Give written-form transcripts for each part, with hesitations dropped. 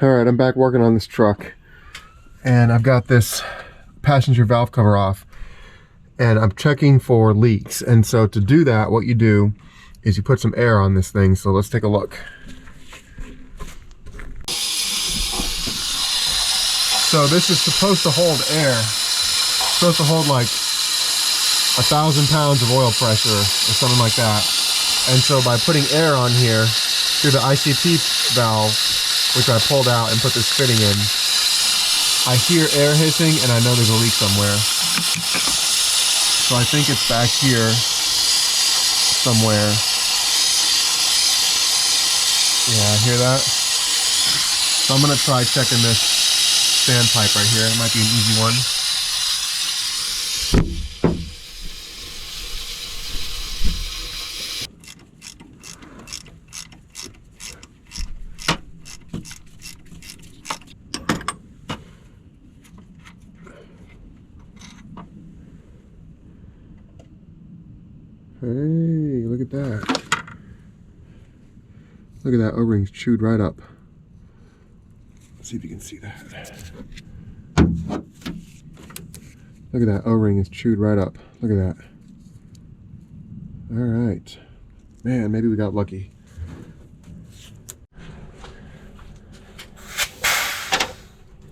Alright, I'm back working on this truck, and I've got this passenger valve cover off, and I'm checking for leaks. And so to do that, what you do is you put some air on this thing. So let's take a look. So this is supposed to hold air. It's supposed to hold like 1,000 pounds of oil pressure or something like that. And so by putting air on here through the ICP valve, which I pulled out and put this fitting in, I hear air hissing and I know there's a leak somewhere. So I think it's back here somewhere. Yeah, I hear that. So I'm gonna try checking this standpipe right here. It might be an easy one. Hey, look at that. Look at that, O-ring's chewed right up. Let's see if you can see that. Look at that, O-ring is chewed right up. Look at that. All right. Man, maybe we got lucky.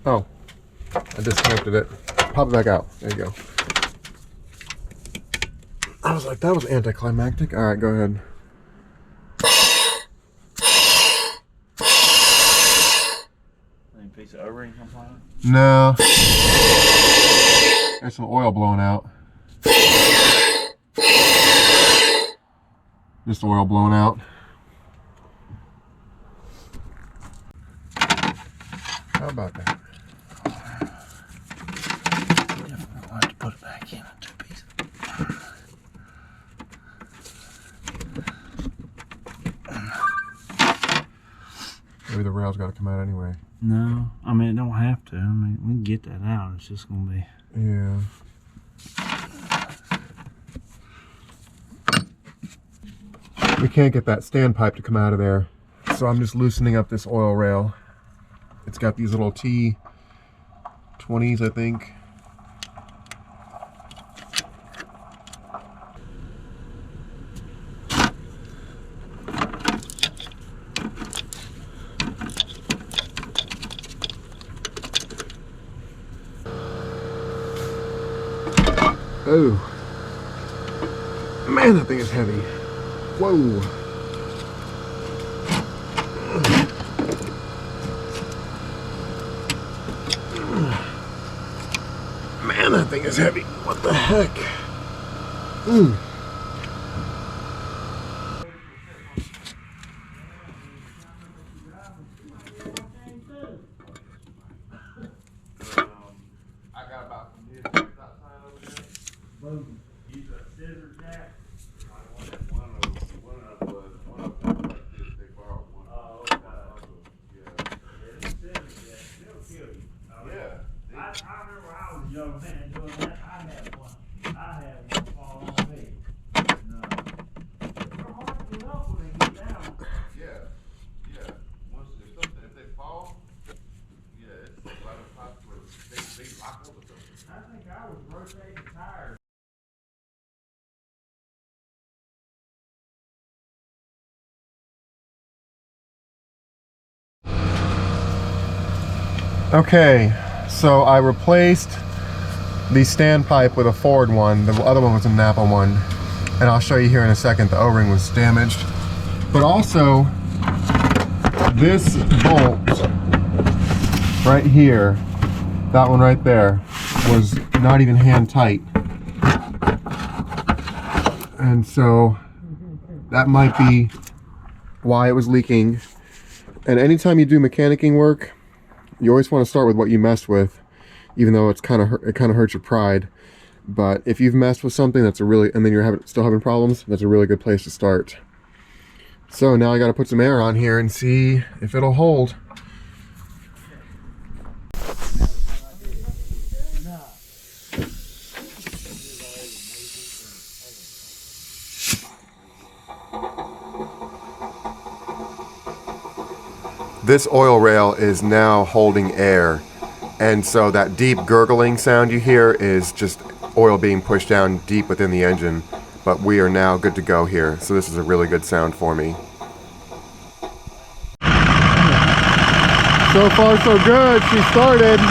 Oh, I disconnected it. Pop it back out. There you go. I was like, that was anticlimactic. All right, go ahead. Any piece of O-ring come flying? No. There's some oil blowing out. Just oil blowing out. How about that? Definitely want to put it back in two pieces. Maybe the rail's got to come out anyway. No, I mean, it don't have to. I mean, we can get that out. It's just going to be... Yeah. We can't get that standpipe to come out of there. So I'm just loosening up this oil rail. It's got these little T20s, I think. Oh, man, that thing is heavy. Whoa. Man, that thing is heavy. What the heck? I got about from here to outside over there. Use a scissor jack. One of them like this, they borrowed one. Oh, okay. Yeah. Yeah, this scissor jack, they'll kill you. Yeah. I remember I was a young man doing that. I had one fall on me. And, they're hard to get up when they get down. Yeah. Yeah. Once if they fall, yeah, it's a lot of times where they lock over something. I think I was rotating tires. Okay, so I replaced the standpipe with a Ford one. The other one was a Napa one. And I'll show you here in a second, the O-ring was damaged. But also, this bolt right here, that one right there, was not even hand tight. And so that might be why it was leaking. And anytime you do mechanicking work, you always want to start with what you messed with, even though it kind of hurts your pride. But if you've messed with something and then you're still having problems, that's a really good place to start. So now I got to put some air on here and see if it'll hold. this oil rail is now holding air. And so that deep gurgling sound you hear is just oil being pushed down deep within the engine. But we are now good to go here. So this is a really good sound for me. So far so good. She started.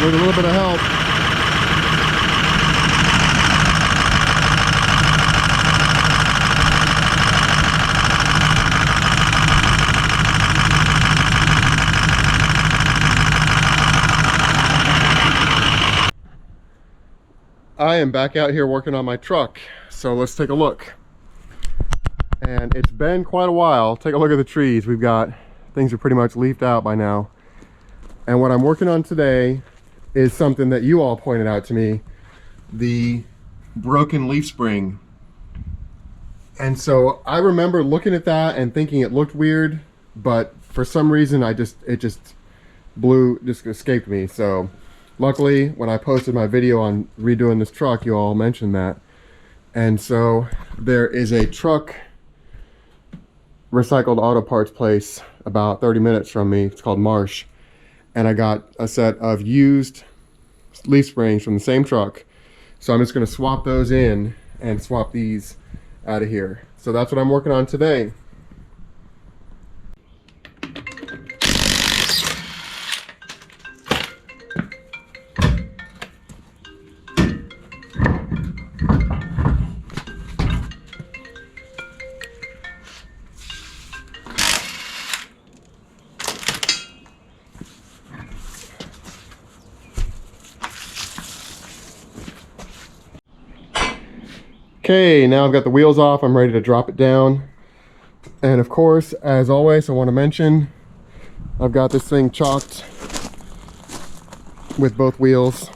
With a little bit of help. I am back out here working on my truck, so let's take a look. And it's been quite a while. Take a look at the trees. Things are pretty much leafed out by now. And what I'm working on today is something that you all pointed out to me, the broken leaf spring. And so I remember looking at that and thinking it looked weird, but for some reason it just escaped me. So luckily, when I posted my video on redoing this truck, you all mentioned that. And so there is a truck recycled auto parts place about 30 minutes from me. It's called Marsh. And I got a set of used leaf springs from the same truck. So I'm just going to swap those in and swap these out of here. So that's what I'm working on today. Okay, now I've got the wheels off, I'm ready to drop it down. And of course, as always, I want to mention, I've got this thing chalked with both wheels.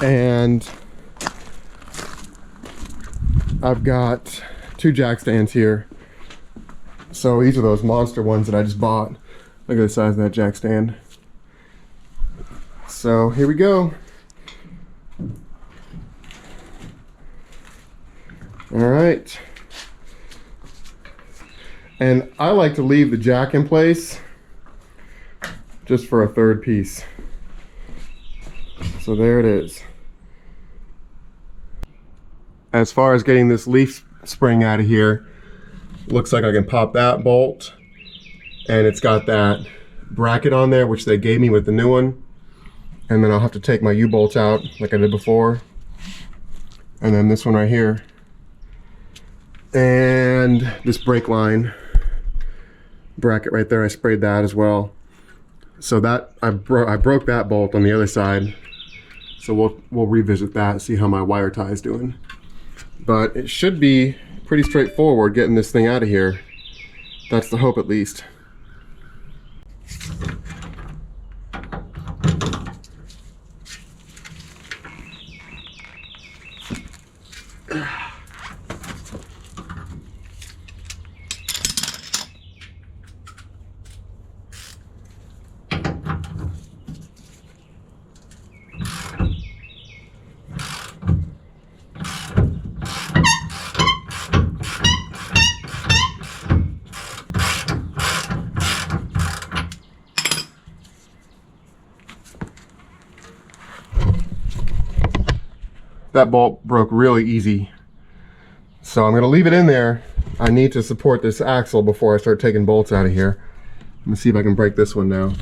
And I've got 2 jack stands here. So these are those monster ones that I just bought. Look at the size of that jack stand. So here we go. All right. And I like to leave the jack in place just for a third piece. So there it is. As far as getting this leaf spring out of here, looks like I can pop that bolt, and it's got that bracket on there which they gave me with the new one, and then I'll have to take my U-bolts out like I did before, and then this one right here, and this brake line bracket right there, I sprayed that as well. So that I broke that bolt on the other side, so we'll revisit that, see how my wire tie is doing. But it should be pretty straightforward getting this thing out of here. That's the hope, at least. That bolt broke really easy, so I'm going to leave it in there. I need to support this axle before I start taking bolts out of here. Let me see if I can break this one now.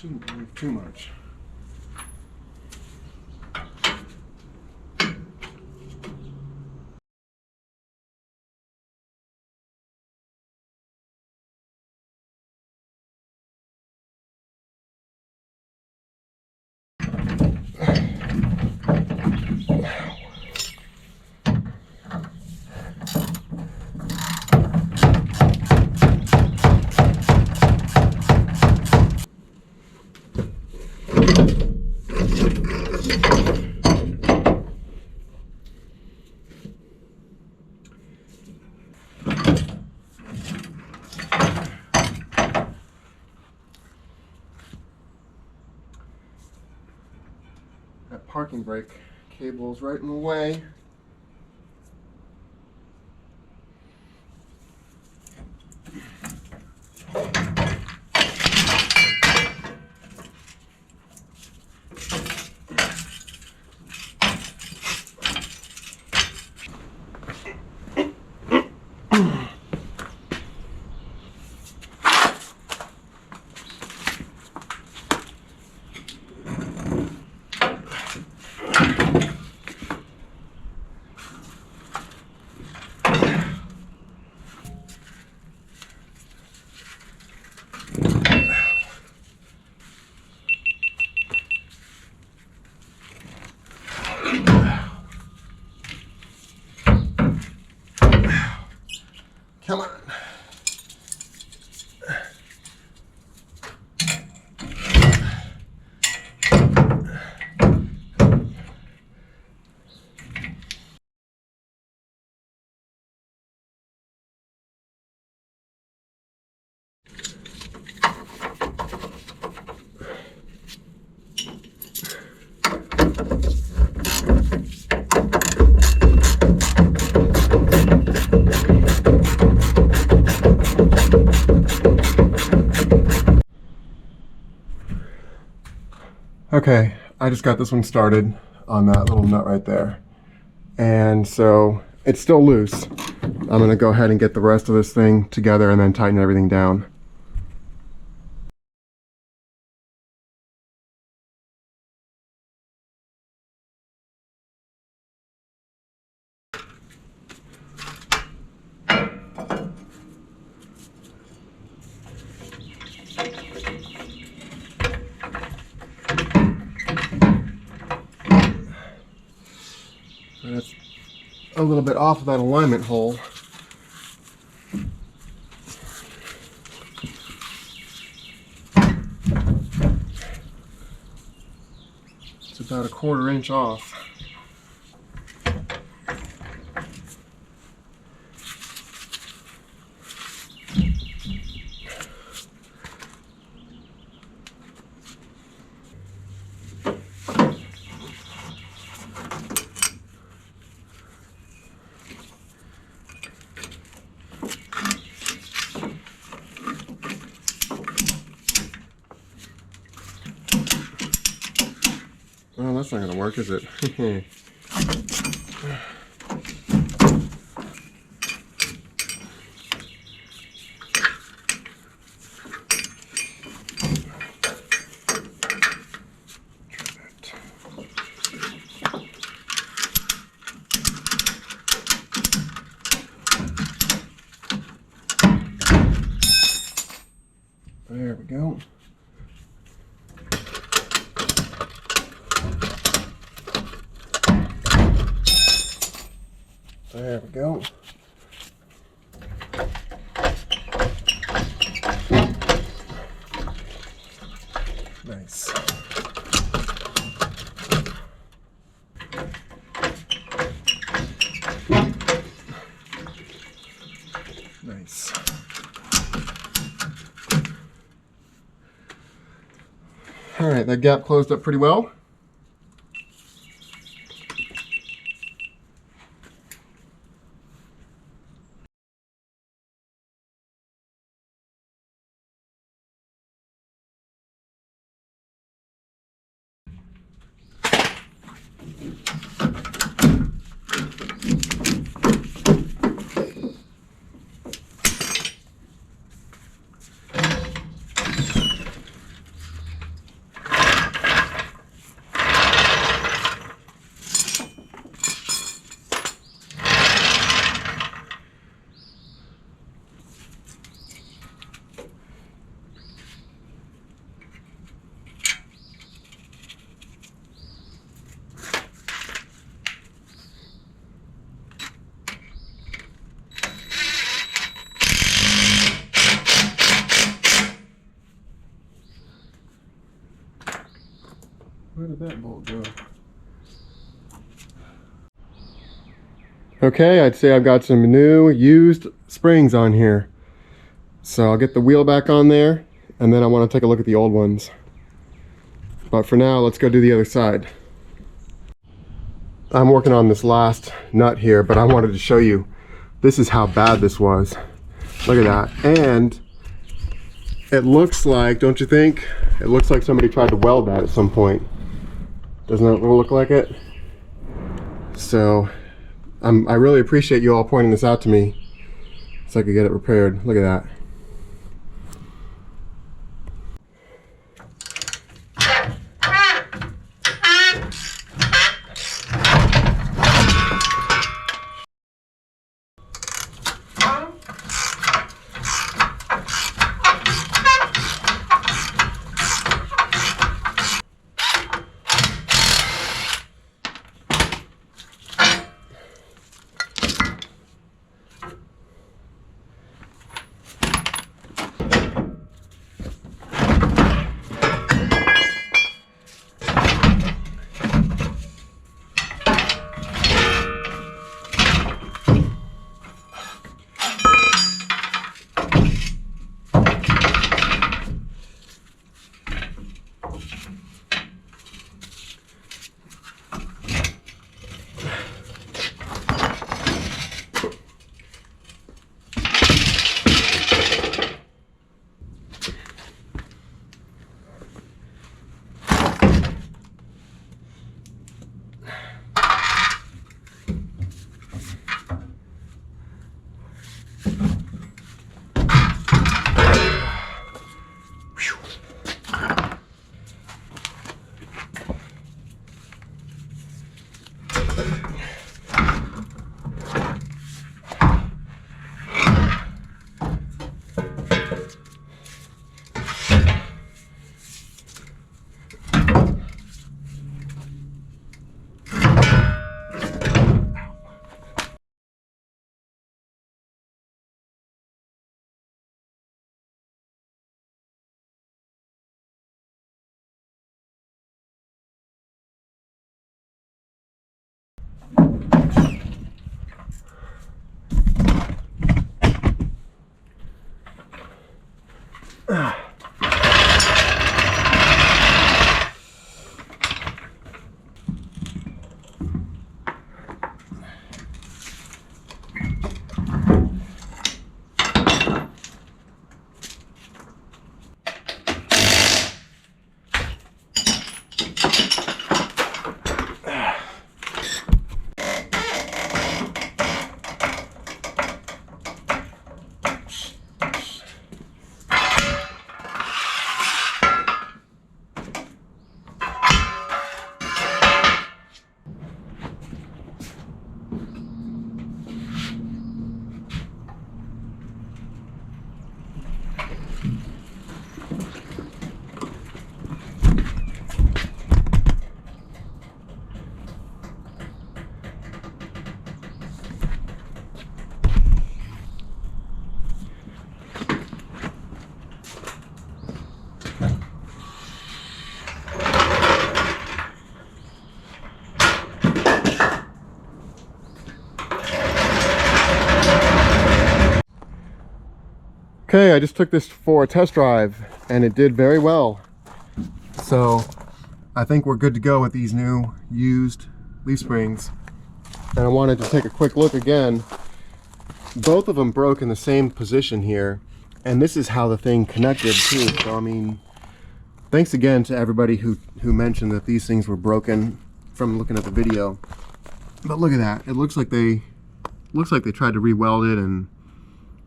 Shouldn't move too much. That parking brake cable's right in the way. Come on. Okay, I just got this one started on that little nut right there. And so it's still loose. I'm gonna go ahead and get the rest of this thing together and then tighten everything down. That's a little bit off of that alignment hole. It's about a 1/4 inch off. Well, that's not going to work, is it? There we go. There we go. Nice. Nice. All right, that gap closed up pretty well. Where did that bolt go? Okay, I'd say I've got some new used springs on here. So I'll get the wheel back on there, and then I want to take a look at the old ones. But for now, let's go do the other side. I'm working on this last nut here, but I wanted to show you, this is how bad this was. Look at that. And it looks like, don't you think? It looks like somebody tried to weld that at some point. Doesn't that look like it? So, I really appreciate you all pointing this out to me so I could get it repaired. Look at that. Okay, I just took this for a test drive and it did very well. So I think we're good to go with these new used leaf springs. And I wanted to take a quick look again. Both of them broke in the same position here, and this is how the thing connected too. So I mean, thanks again to everybody who mentioned that these things were broken from looking at the video. But look at that. It looks like they tried to re-weld it, and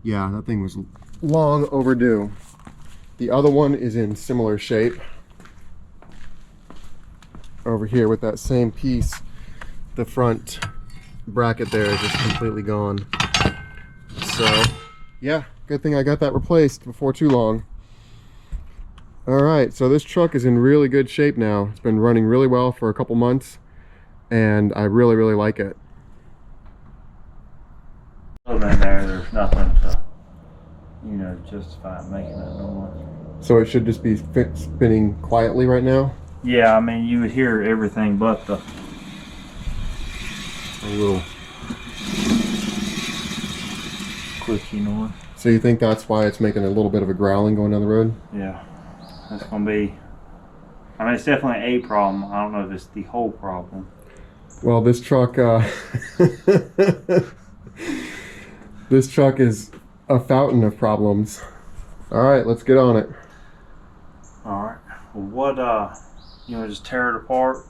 yeah, that thing was long overdue. The other one is in similar shape over here with that same piece. The front bracket there is just completely gone. So yeah, good thing I got that replaced before too long. All right, so this truck is in really good shape now. It's been running really well for a couple months, and I really like it. In there, there's nothing to, you know, justify making that noise. So it should just be spinning quietly right now? Yeah, I mean, you would hear everything but the little clicky noise. So you think that's why it's making a little bit of a growling going down the road? Yeah, that's gonna be. I mean, it's definitely a problem. I don't know if it's the whole problem. Well, this truck, this truck is a fountain of problems. All right, let's get on it. All right. Well, what you want to just tear it apart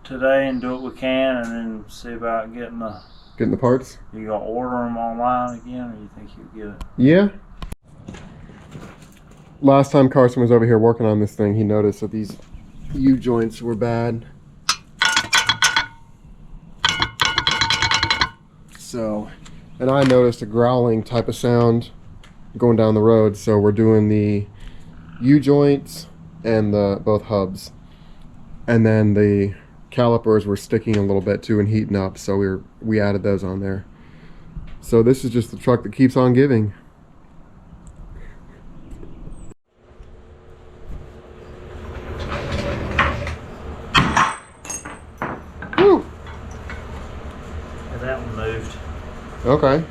today and do what we can, and then see about getting the. Getting the parts? You gonna order them online again, or you think you'll get it? Yeah. Last time Carson was over here working on this thing, he noticed that these U-joints were bad. So, and I noticed a growling type of sound going down the road, so we're doing the U-joints and the both hubs. And then the calipers were sticking a little bit too and heating up, so we added those on there. So this is just the truck that keeps on giving. Woo! And that one moved. Okay.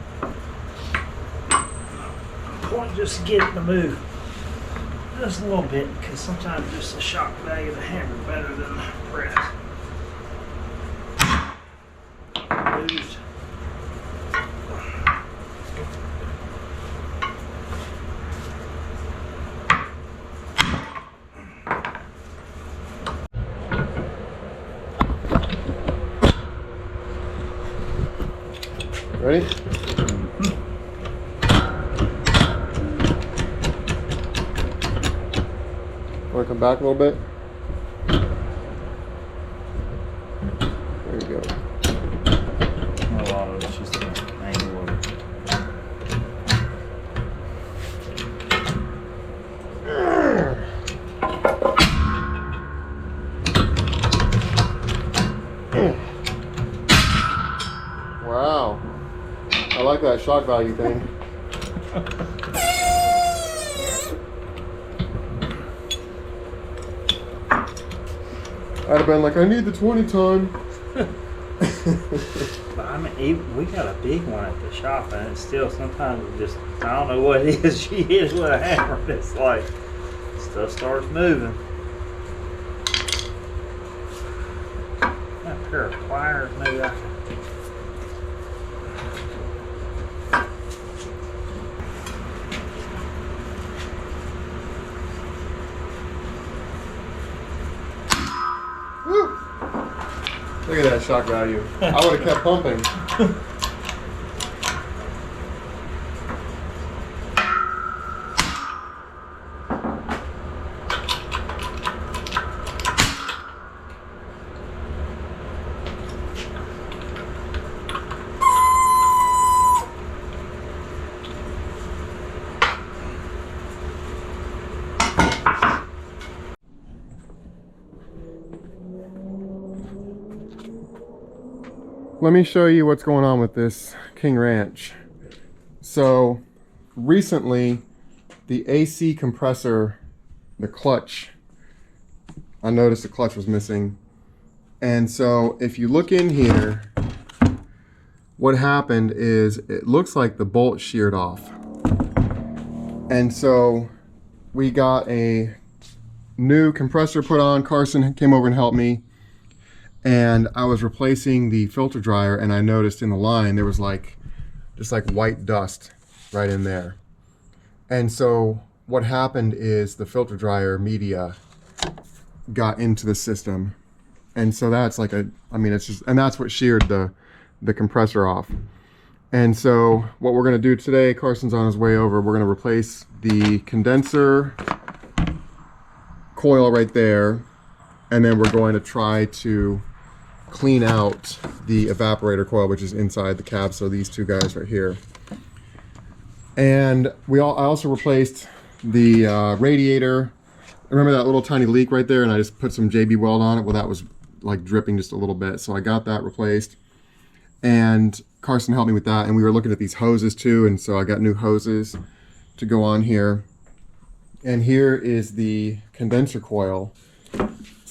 Point just to get it to move just a little bit, because sometimes just the shock value of the hammer is better than the press. Moved. Ready? Want to come back a little bit? There you go. A lot of it's just the angle of it. Wow. I like that shock value thing. I'd have been like, I need the 20 ton. But I mean, we got a big one at the shop, and it's still sometimes it just, I don't know what it is. She hits with a hammer, and it's like stuff starts moving. Got a pair of pliers, maybe I can. Woo. Look at that shock value. I would have kept pumping. Let me show you what's going on with this King Ranch. So recently the AC compressor, the clutch, I noticed the clutch was missing. And so if you look in here, what happened is it looks like the bolt sheared off. And so we got a new compressor put on. Carson came over and helped me. And I was replacing the filter dryer, and I noticed in the line there was like just like white dust right in there. And so what happened is the filter dryer media got into the system. And so that's like it's just, and that's what sheared the compressor off. And so what we're gonna do today, Carson's on his way over, we're gonna replace the condenser coil right there. And then we're going to try to clean out the evaporator coil, which is inside the cab. So these two guys right here. And I also replaced the radiator. Remember that little tiny leak right there? And I just put some JB Weld on it. Well, that was like dripping just a little bit. So I got that replaced. And Carson helped me with that. And we were looking at these hoses too. And so I got new hoses to go on here. And here is the condenser coil.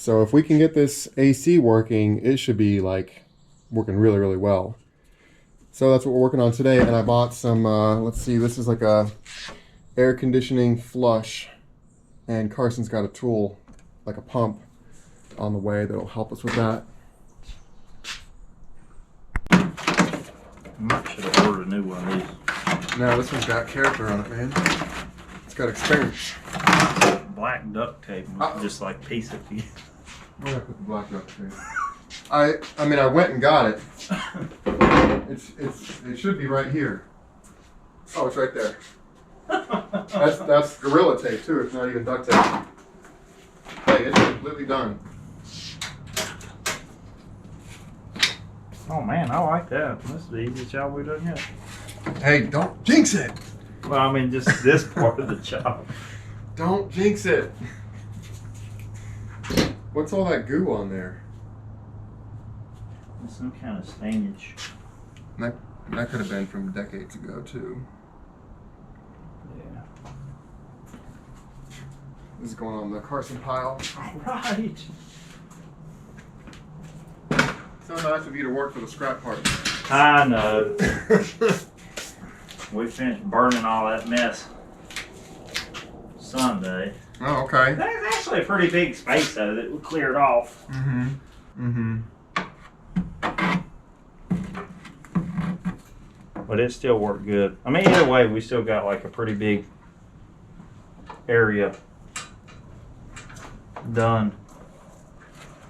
So if we can get this AC working, it should be like working really, really well. So that's what we're working on today. And I bought some, let's see, this is like a air conditioning flush. And Carson's got a tool, like a pump, on the way that'll help us with that. I should have ordered a new one of these. No, this one's got character on it, man. It's got experience. Black duct tape, just like piece it together. Where did I put the black duct tape? I mean, I went and got it. It should be right here. Oh, it's right there. That's Gorilla Tape too. It's not even duct tape. Hey, it's completely done. Oh man, I like that. This is the easiest job we've done yet. Hey, don't jinx it. Well, I mean, just this part of the job. Don't jinx it. What's all that goo on there? Some kind of stainage. That could have been from decades ago too. Yeah. This is going on the Carson pile. All right. So nice of you to work for the scrap part. I know. We finished burning all that mess Sunday. Oh, okay. That's actually a pretty big space though that we cleared off. Mm-hmm. Mm-hmm. But it still worked good. I mean, either way, we still got like a pretty big area done.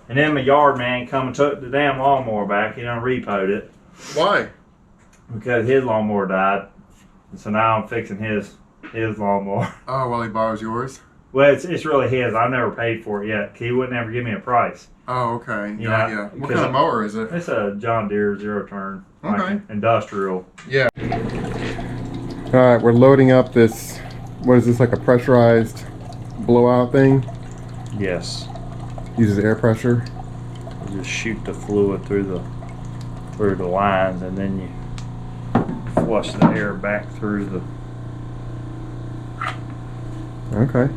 And then my yard man come and took the damn lawnmower back. He done repoed it. Why? Because his lawnmower died. And so now I'm fixing his lawnmower. Oh, well, he borrows yours? Well, it's really his. I've never paid for it yet. He wouldn't ever give me a price. Oh, okay. Yeah, Yeah. What kind of mower is it? It's a John Deere zero turn. Okay. Like industrial. Yeah. All right, we're loading up this, what is this, like a pressurized blowout thing? Yes. Uses air pressure. You just shoot the fluid through the lines, and then you flush the air back through the. Okay.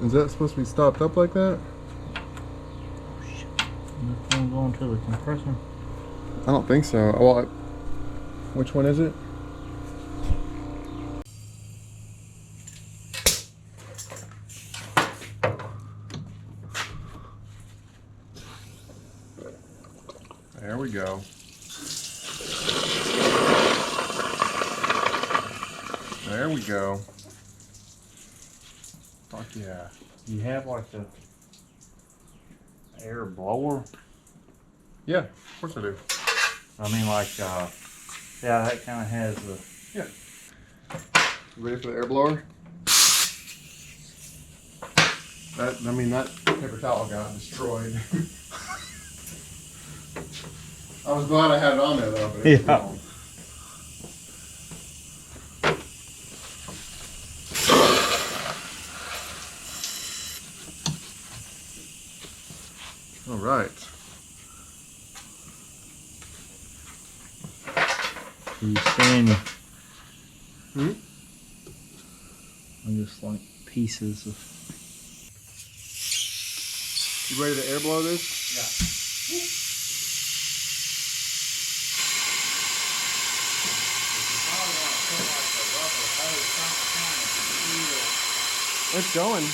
Is that supposed to be stopped up like that? Nothing going to the compressor. I don't think so. Well, which one is it? There we go. There we go. Fuck yeah. You have like a air blower. Yeah, of course I do. I mean, like, yeah, that kind of has the. Yeah. You ready for the air blower? That paper towel got destroyed. I was glad I had it on there though. But it's gone. All right. You seeing? Hmm? I'm just like pieces of. You ready to air blow this? Yeah. It's going.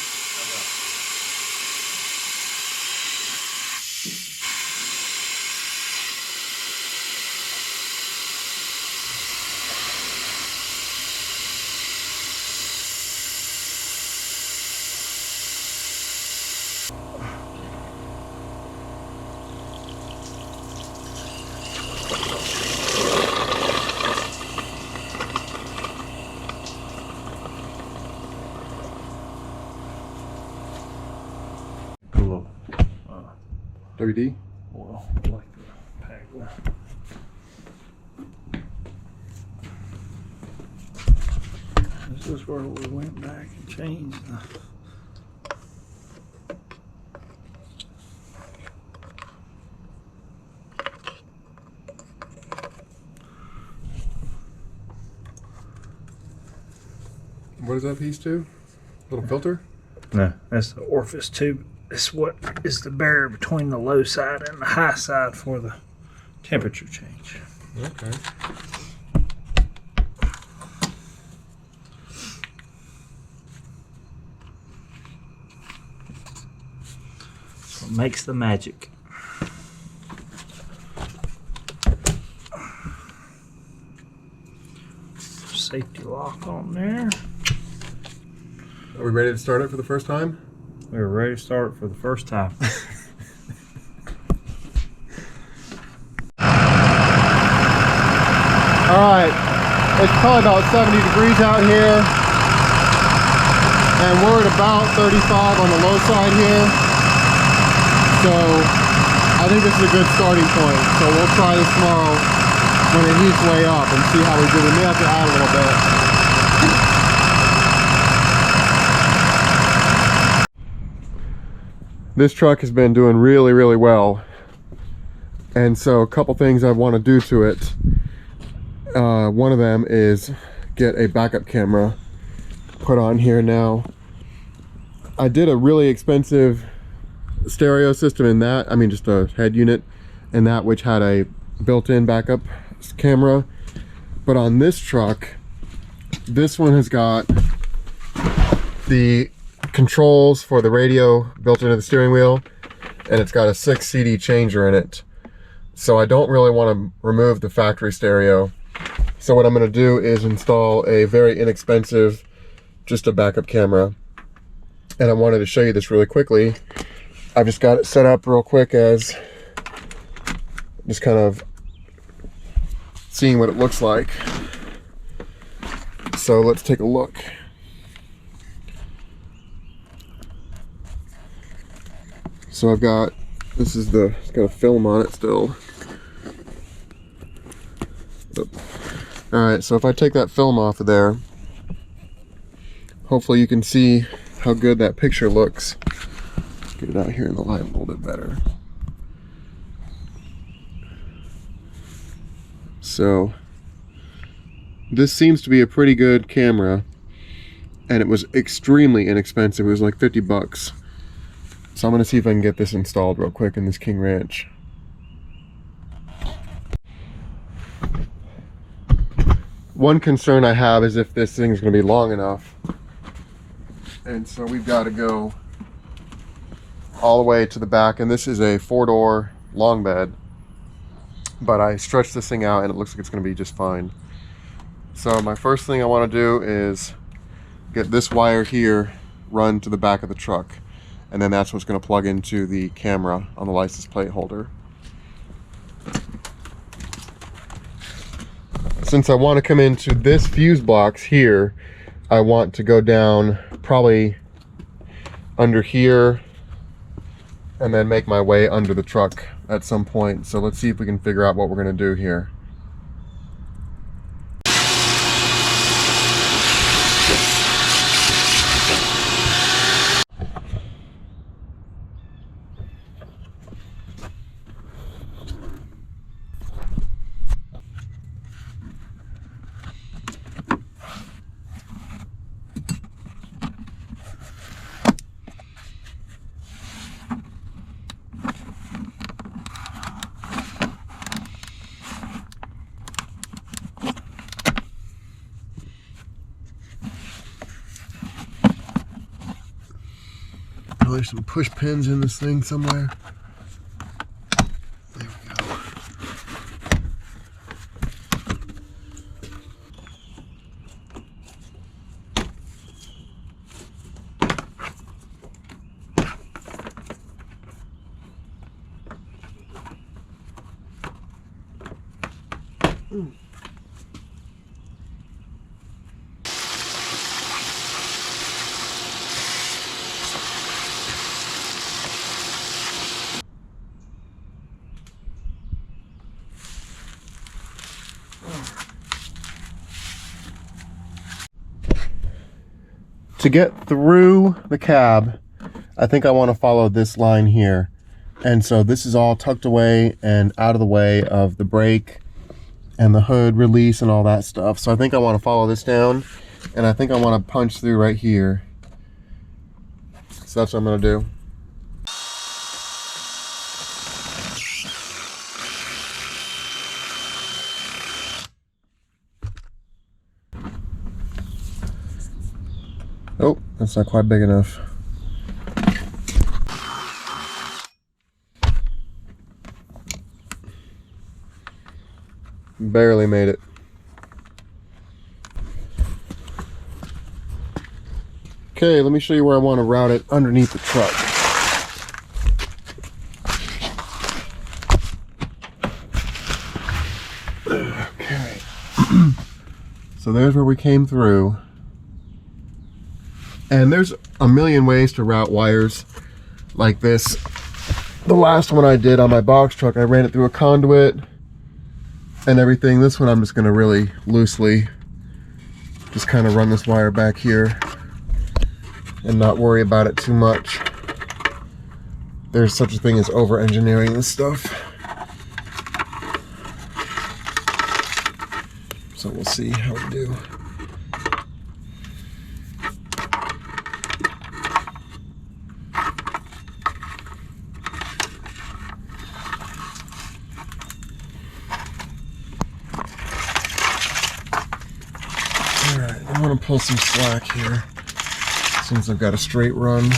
WD? Well, like the pack. was where we went back and changed the. What is that piece to? Little filter? No, that's the orifice tube. It's what is the barrier between the low side and the high side for the temperature change. Okay. So it makes the magic. Safety lock on there. Are we ready to start it for the first time? We're ready to start for the first time. All right, it's probably about 70 degrees out here, and we're at about 35 on the low side here. So I think this is a good starting point. So we'll try this tomorrow when it heats way up and see how we do. We may have to add a little bit. This truck has been doing really, really well. And so a couple things I want to do to it. One of them is get a backup camera put on here now. I did a really expensive stereo system in that, I mean just a head unit in that, which had a built-in backup camera. But on this truck, this one has got the controls for the radio built into the steering wheel, and it's got a 6 CD changer in it. So I don't really want to remove the factory stereo. So what I'm going to do is install a very inexpensive, just a backup camera. And I wanted to show you this really quickly. I've just got it set up real quick as just kind of seeing what it looks like. So let's take a look. So I've got, this is the, it's got a film on it still. Alright, so if I take that film off of there, hopefully you can see how good that picture looks. Get it out here in the light a little bit better. So this seems to be a pretty good camera, and it was extremely inexpensive. It was like 50 bucks. So I'm going to see if I can get this installed real quick in this King Ranch. One concern I have is if this thing's going to be long enough. And so we've got to go all the way to the back, and this is a 4-door long bed. But I stretched this thing out and it looks like it's going to be just fine. So my first thing I want to do is get this wire here run to the back of the truck. And then that's what's going to plug into the camera on the license plate holder. Since I want to come into this fuse box here, I want to go down probably under here and then make my way under the truck at some point. So let's see if we can figure out what we're going to do here. Oh, there's some push pins in this thing somewhere. There we go. to get through the cab, I think I want to follow this line here. And so this is all tucked away and out of the way of the brake and the hood release and all that stuff. So I think I want to follow this down, and I think I want to punch through right here. So that's what I'm going to do. Oh, that's not quite big enough. Barely made it. Okay, let me show you where I want to route it underneath the truck. Okay. So there's where we came through. And there's a million ways to route wires like this. The last one I did on my box truck, I ran it through a conduit and everything. This one I'm just gonna really loosely just kind of run this wire back here and not worry about it too much. There's such a thing as over-engineering this stuff. So we'll see how we do. Alright, I want to pull some slack here since I've got a straight run.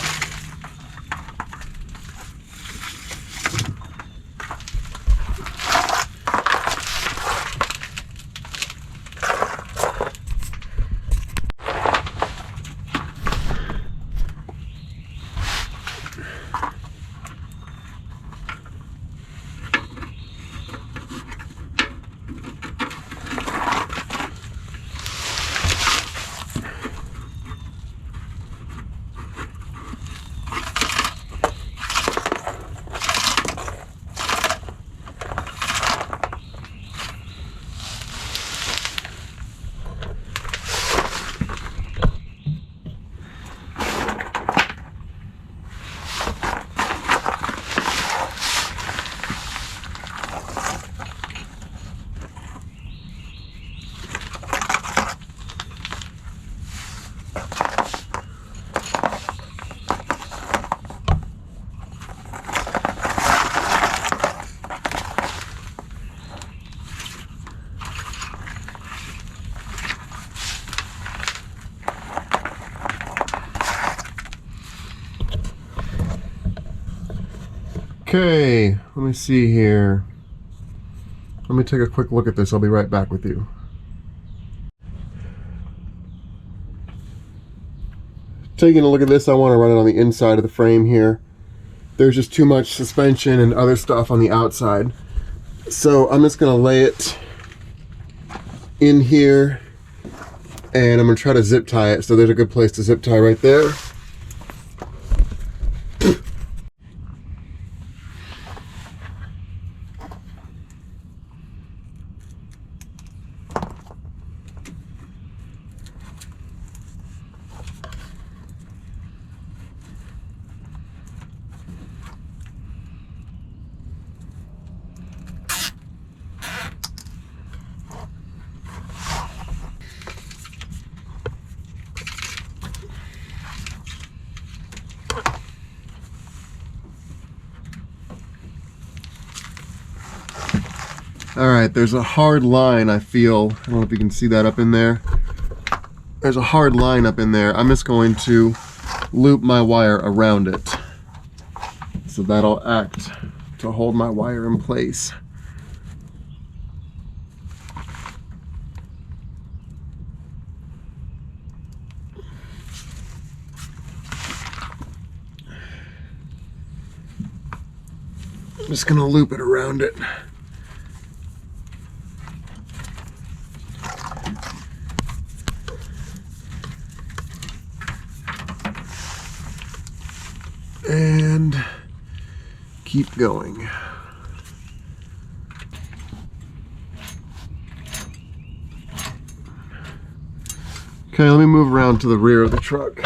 Okay, let me see here. Let me take a quick look at this. I'll be right back with you. Taking a look at this, I want to run it on the inside of the frame here. There's just too much suspension and other stuff on the outside. So I'm just going to lay it in here and I'm going to try to zip tie it. So there's a good place to zip tie right there. Alright, there's a hard line I feel. I don't know if you can see that up in there. There's a hard line up in there. I'm just going to loop my wire around it. So that'll act to hold my wire in place. I'm just going to loop it around it. And keep going. Okay, let me move around to the rear of the truck.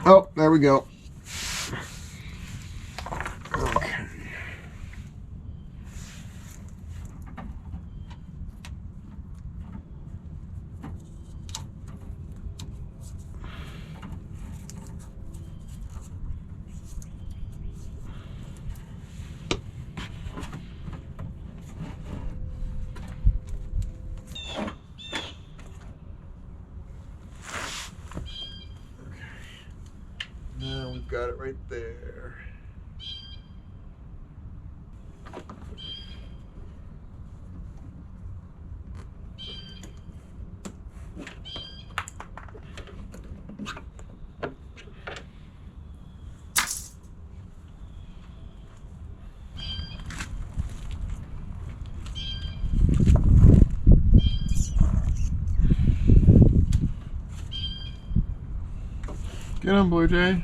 Oh, there we go. Okay. Now we've got it right there. Get on, Blue Jay.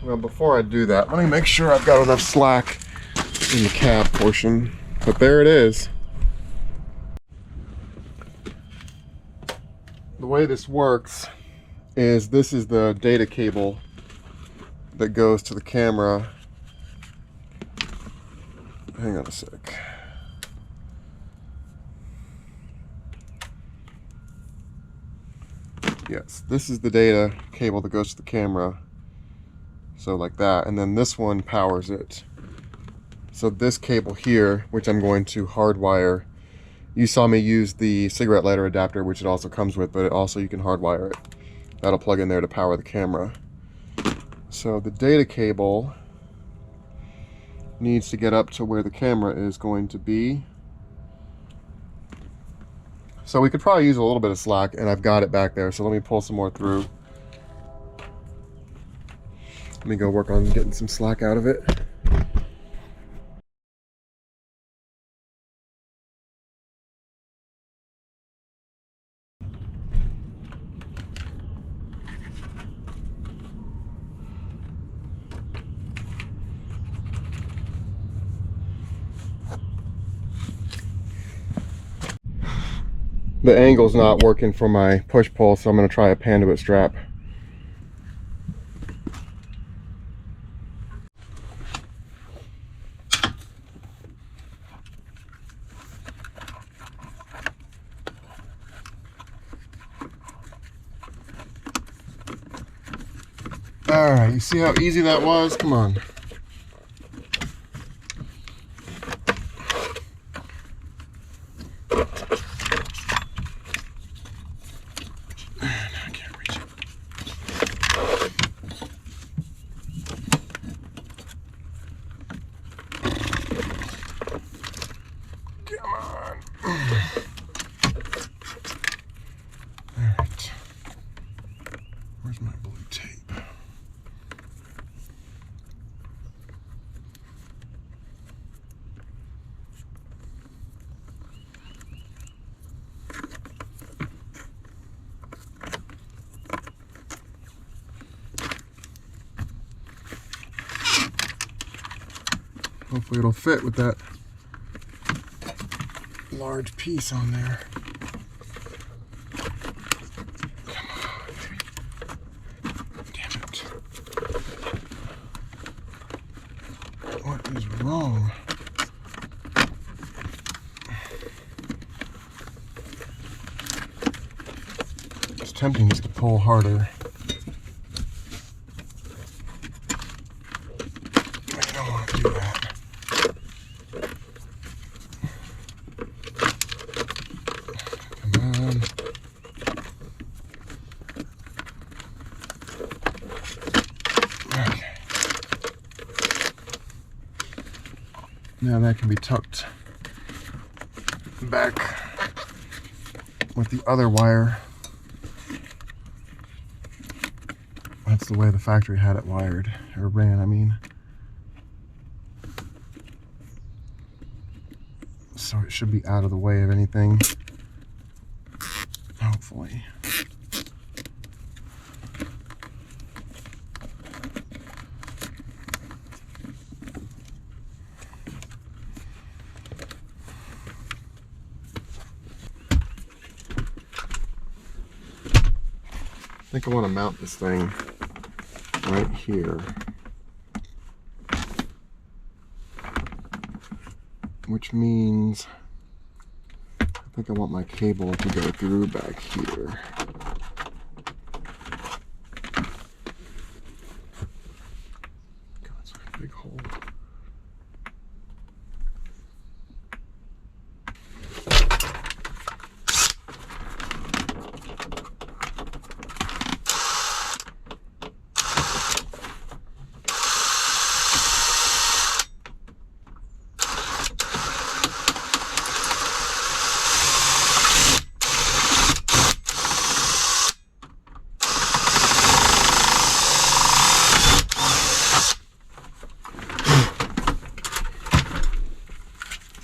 Well, before I do that, let me make sure I've got enough slack in the cab portion. But there it is. The way this works is this is the data cable that goes to the camera. Hang on a sec. Yes, this is the data cable that goes to the camera. So like that, and then this one powers it. So this cable here, which I'm going to hardwire, you saw me use the cigarette lighter adapter, which it also comes with, but it also you can hardwire it. That'll plug in there to power the camera. So the data cable needs to get up to where the camera is going to be. So we could probably use a little bit of slack, and I've got it back there, so let me pull some more through. Let me go work on getting some slack out of it. The angle's not working for my push-pull, so I'm going to try a Panduit strap. Alright, you see how easy that was? Come on. Where's my blue tape? Hopefully it'll fit with that large piece on there. Come on. Damn it. What is wrong? It's tempting just to pull harder. I don't want to do that. Now that can be tucked back with the other wire. That's the way the factory had it wired, or ran, I mean. So it should be out of the way of anything, hopefully. I think I want to mount this thing right here, which means I think I want my cable to go through back here. God, it's a big hole.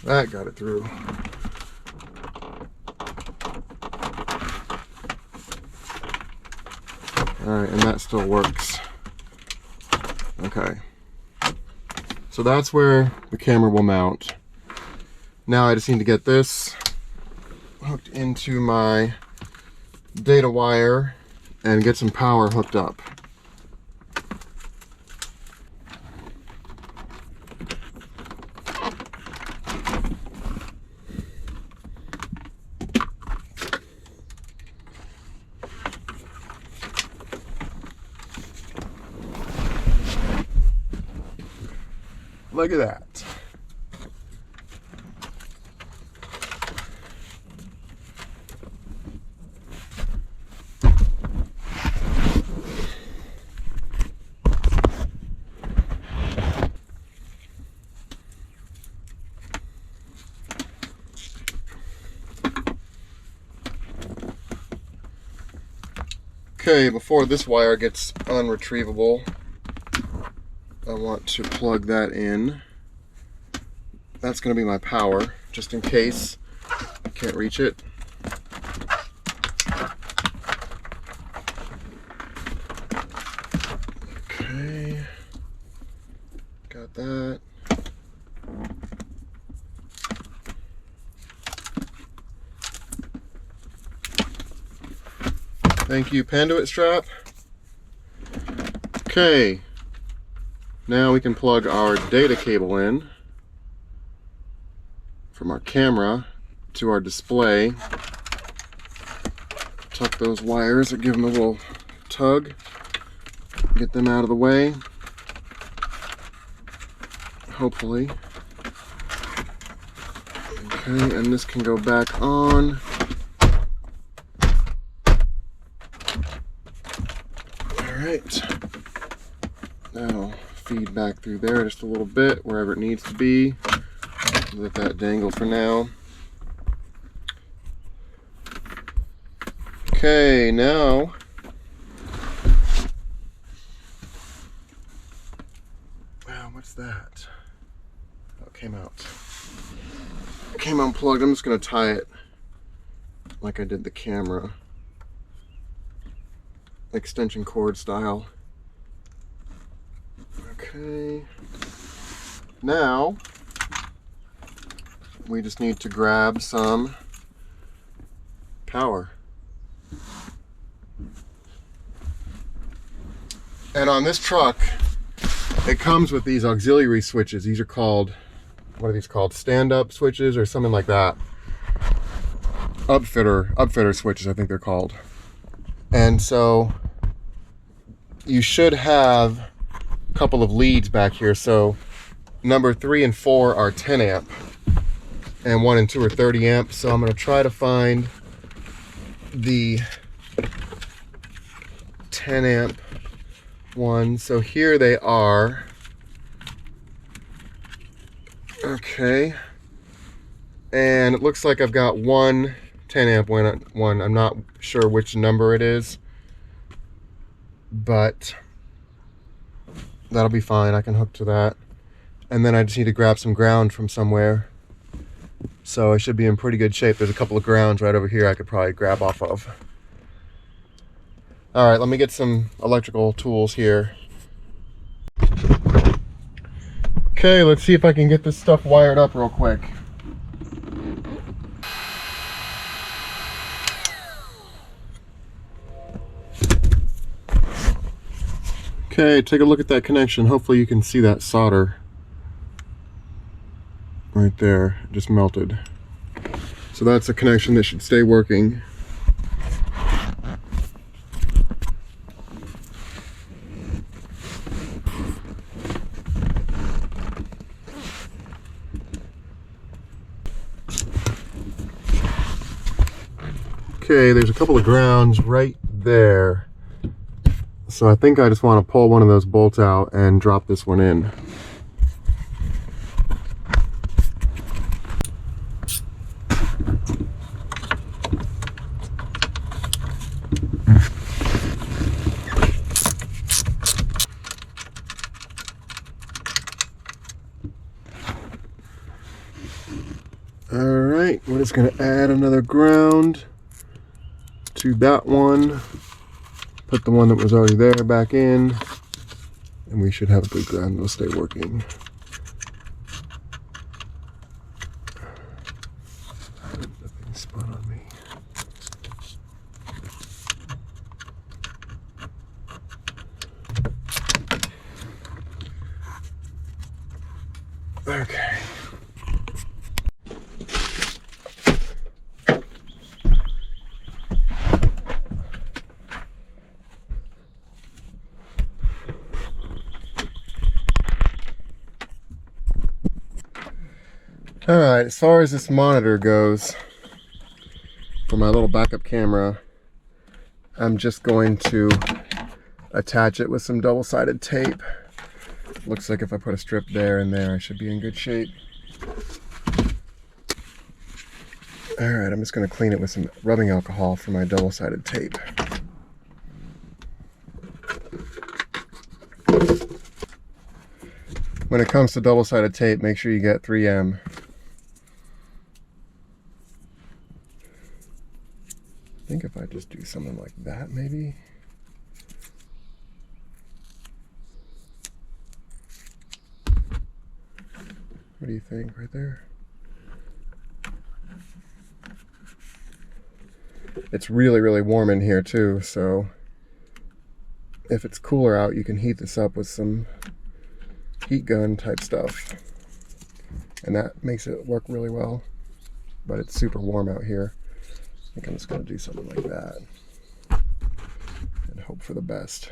That got it through. Alright, and that still works. Okay. So that's where the camera will mount. Now I just need to get this hooked into my data wire and get some power hooked up. Look at that. Okay, before this wire gets unretrievable, I want to plug that in. That's going to be my power, just in case I can't reach it. Okay, got that. Thank you, Panduit strap. Okay. Now we can plug our data cable in from our camera to our display. Tuck those wires or give them a little tug. Get them out of the way. Hopefully. Okay, and this can go back on. Alright. Now feed back through there just a little bit, wherever it needs to be. Let that dangle for now. Okay, now What's that? Oh, it came out. It came unplugged. I'm just gonna tie it like I did the camera. Extension cord style. Okay. Now, we just need to grab some power. And on this truck, it comes with these auxiliary switches. These are called, what are these called? Stand-up switches or something like that. Upfitter switches, I think they're called. And so you should have a couple of leads back here. So number 3 and 4 are 10 amp and 1 and 2 are 30 amp. So I'm going to try to find the 10 amp one. So here they are. Okay. And it looks like I've got one 10 amp one. I'm not sure which number it is, but that'll be fine. I can hook to that. And then I just need to grab some ground from somewhere. So I should be in pretty good shape. There's a couple of grounds right over here I could probably grab off of. All right, let me get some electrical tools here. Okay, let's see if I can get this stuff wired up real quick. Okay, take a look at that connection. Hopefully you can see that solder right there, it just melted. So that's a connection that should stay working. Okay, there's a couple of grounds right there. So I think I just want to pull one of those bolts out and drop this one in. Alright, we're just going to add another ground to that one. Put the one that was already there back in, and we should have a good ground. It'll stay working. Nothing spun on me. Okay. Alright, as far as this monitor goes, for my little backup camera, I'm just going to attach it with some double-sided tape. Looks like if I put a strip there and there, I should be in good shape. Alright, I'm just going to clean it with some rubbing alcohol for my double-sided tape. When it comes to double-sided tape, make sure you get 3M. I think if I just do something like that, maybe. What do you think, right there? It's really, really warm in here too, so if it's cooler out, you can heat this up with some heat gun type stuff, and that makes it work really well. But it's super warm out here. I think I'm just going to do something like that and hope for the best.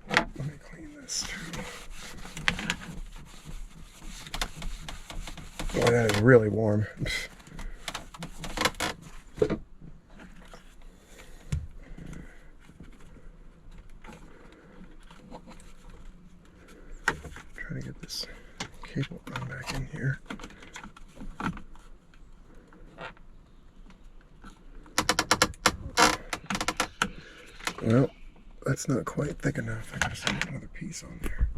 Let me clean this too. Boy, that is really warm. Try to get this cable run back in here. Well, that's not quite thick enough. I gotta send another piece on there.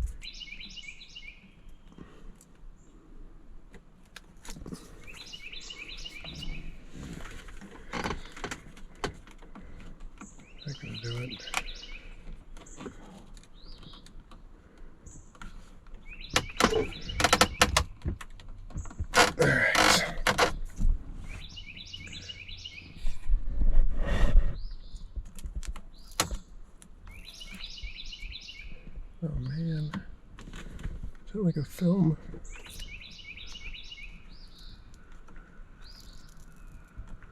That's gonna do it. All right. Oh man, is that like a film?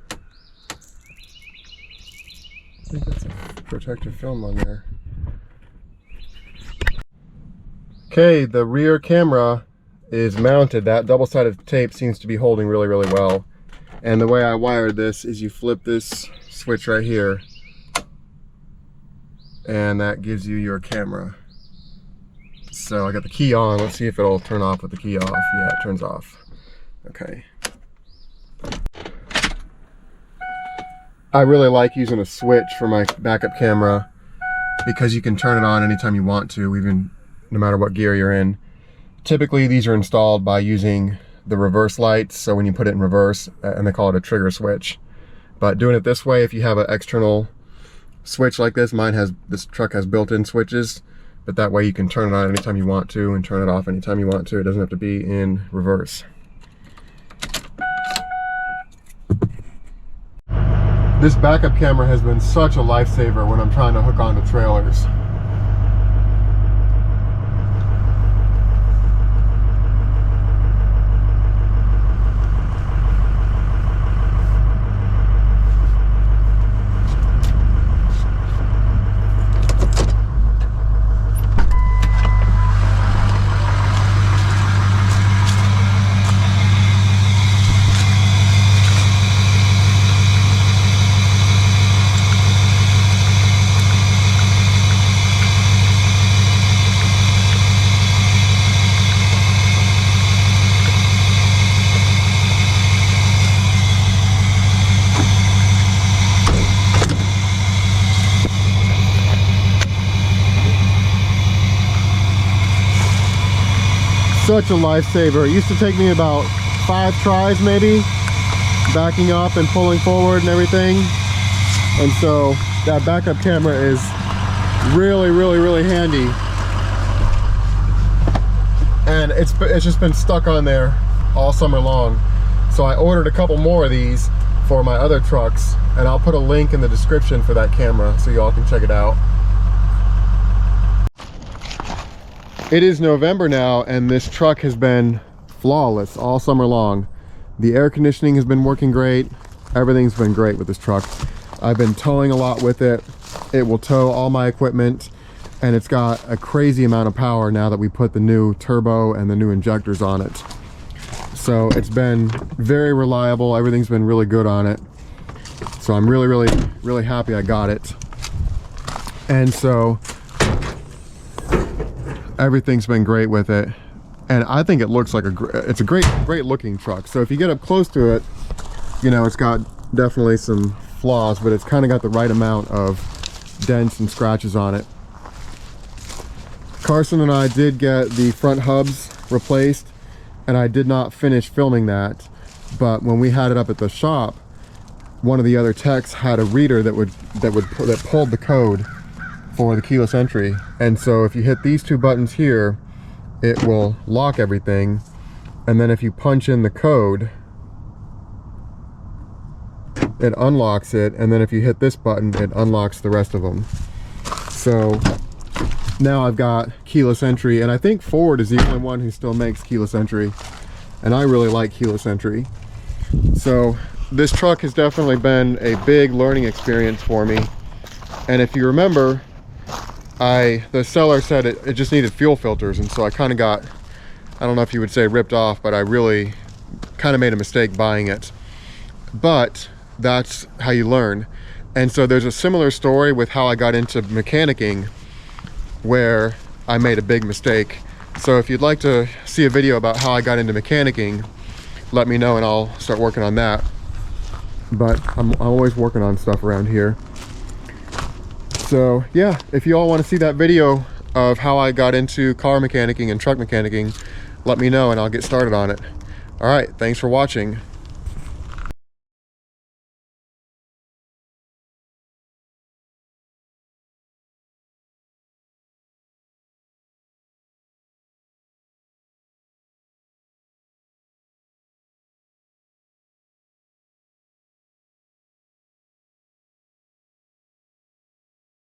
I think that's a protective film on there. Okay, the rear camera is mounted. That double-sided tape seems to be holding really, really well. And the way I wired this is you flip this switch right here, and that gives you your camera. So I got the key on. Let's see if it'll turn off with the key off. Yeah, it turns off. Okay. I really like using a switch for my backup camera because you can turn it on anytime you want to, even no matter what gear you're in. Typically these are installed by using the reverse lights, so when you put it in reverse, and they call it a trigger switch. But doing it this way, if you have an external switch like this, this truck has built-in switches, but that way you can turn it on anytime you want to and turn it off anytime you want to. It doesn't have to be in reverse. This backup camera has been such a lifesaver when I'm trying to hook onto trailers. Such a lifesaver. It used to take me about 5 tries maybe, backing up and pulling forward and everything. And so that backup camera is really, really, really handy. And it's just been stuck on there all summer long. So I ordered a couple more of these for my other trucks, and I'll put a link in the description for that camera so y'all can check it out. It is November now, and this truck has been flawless all summer long. The air conditioning has been working great. Everything's been great with this truck. I've been towing a lot with it. It will tow all my equipment, and it's got a crazy amount of power now that we put the new turbo and the new injectors on it. So it's been very reliable. Everything's been really good on it. So I'm really, really, really happy I got it. And so everything's been great with it, and I think it looks like it's a great looking truck. So if you get up close to it, you know, it's got definitely some flaws, but it's kind of got the right amount of dents and scratches on it. Carson and I did get the front hubs replaced, and I did not finish filming that, but when we had it up at the shop, one of the other techs had a reader that pulled the code for the keyless entry. And so if you hit these 2 buttons here, it will lock everything, and then if you punch in the code, it unlocks it, and then if you hit this button, it unlocks the rest of them. So now I've got keyless entry, and I think Ford is the only one who still makes keyless entry, and I really like keyless entry. So this truck has definitely been a big learning experience for me. And if you remember, the seller said it just needed fuel filters, and so I kind of got, I don't know if you would say ripped off, but I really kind of made a mistake buying it. But that's how you learn. And so there's a similar story with how I got into mechanicking, where I made a big mistake. So if you'd like to see a video about how I got into mechanicking, let me know and I'll start working on that. But I'm always working on stuff around here. So yeah, if you all want to see that video of how I got into car mechanicking and truck mechanicking, let me know and I'll get started on it. All right, thanks for watching.